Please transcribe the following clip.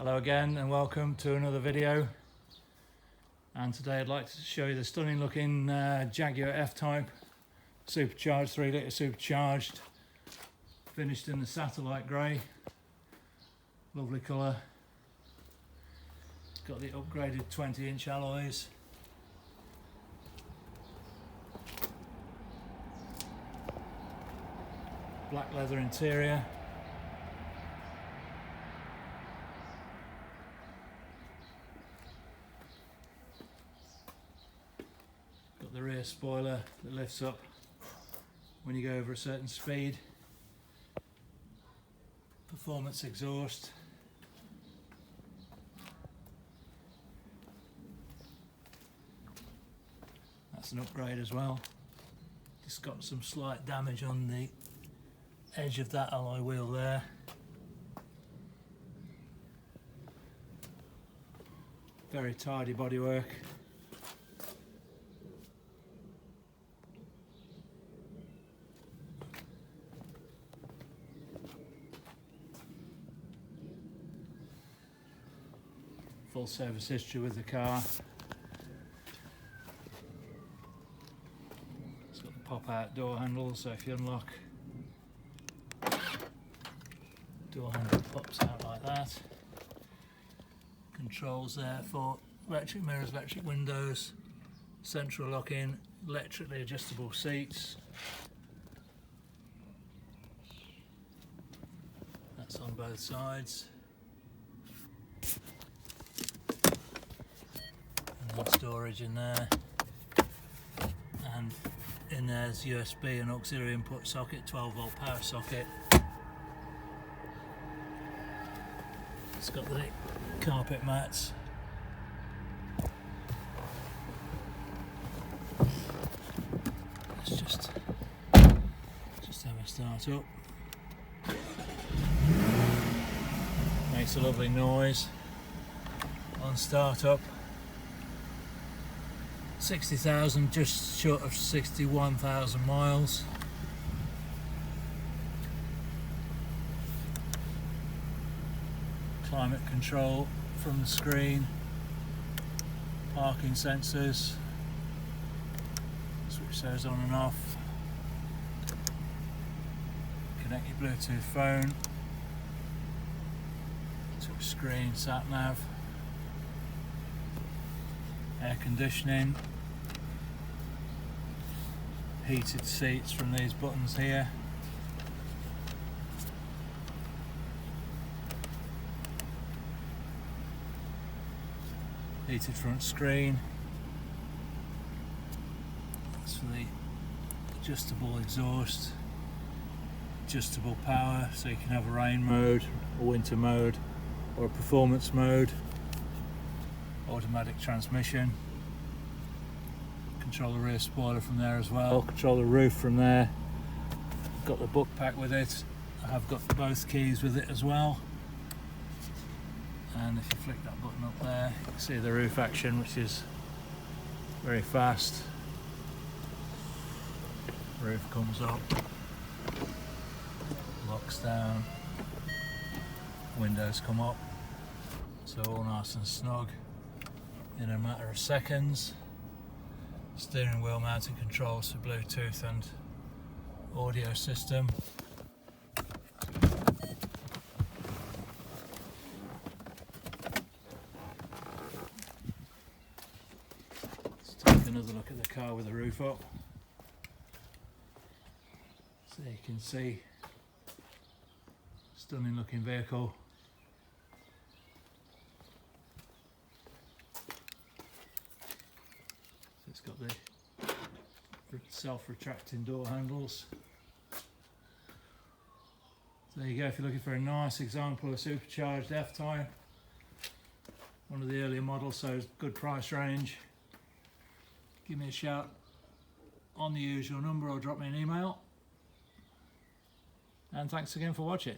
Hello again and welcome to another video, and today I'd like to show you the stunning looking Jaguar F-Type supercharged, 3 litre supercharged, finished in the satellite grey. Lovely colour. It's got the upgraded 20-inch alloys. Black leather interior. Got the rear spoiler that lifts up when you go over a certain speed. Performance exhaust. That's an upgrade as well. Just got some slight damage on the edge of that alloy wheel there. Very tidy bodywork. Full service history with the car. It's got the pop-out door handle, so if you unlock, door handle pops out like that. Controls there for electric mirrors, electric windows, central lock-in, electrically adjustable seats. That's on both sides. Storage in there, and in there's USB and auxiliary input socket, 12-volt power socket. It's got the carpet mats. Let's just have a start up. Makes a lovely noise on start up. 60,000, just short of 61,000 miles. Climate control from the screen, parking sensors, switch those on and off, connect your Bluetooth phone, touch screen, sat nav, air conditioning, heated seats from these buttons here, heated front screen. That's for the adjustable exhaust, adjustable power, so you can have a rain mode, a winter mode, or a performance mode. Automatic transmission. Control the rear spoiler from there as well. Control the roof from there. Got the book pack with it. I have got both keys with it as well. And if you flick that button up there, you can see the roof action, which is very fast. Roof comes up, locks down, windows come up. So all nice and snug in a matter of seconds. Steering wheel mounted controls for Bluetooth and audio system. Let's take another look at the car with the roof up. So you can see, stunning looking vehicle. It's got the self-retracting door handles. So there you go, if you're looking for a nice example of supercharged F-Type, one of the earlier models, so good price range, give me a shout on the usual number or drop me an email. And thanks again for watching.